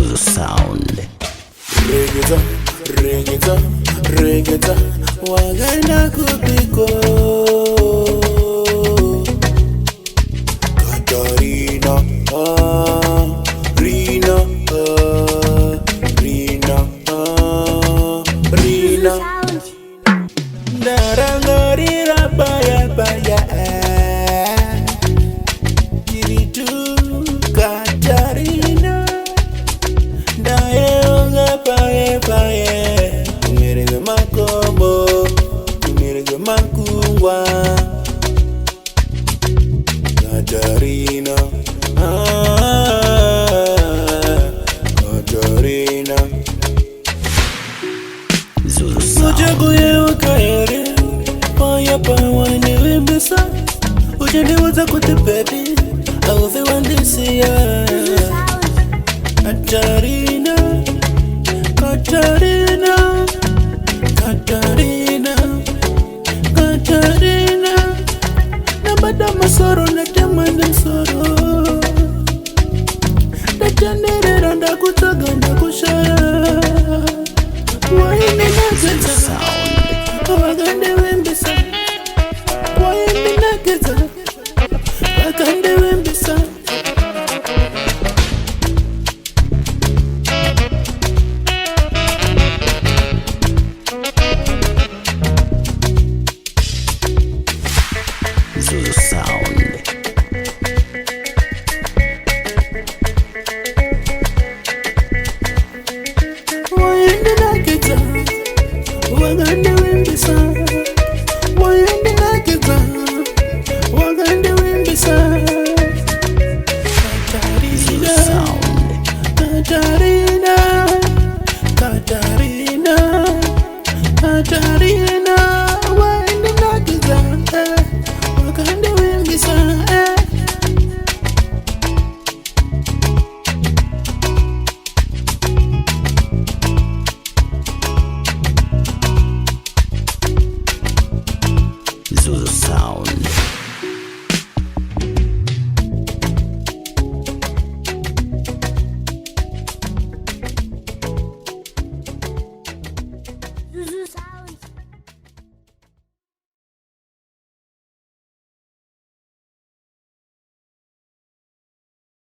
Zuzu Sound. Reggaeton, wagenda kupiko Katarina, Rina Darangorira baya Jiritu Katarina Daeonga pae Kumirege makombo Kumirege makungwa Katarina Katarina Zuzu Sound. Uchaguye wakayore Paya pawane wembesa Ujaniwaza kote baby Auve wandisia Katarina Nabada masoro na tamanda masoro Dajanere randa kutaga na kushaya Waine na Zuzu Sound.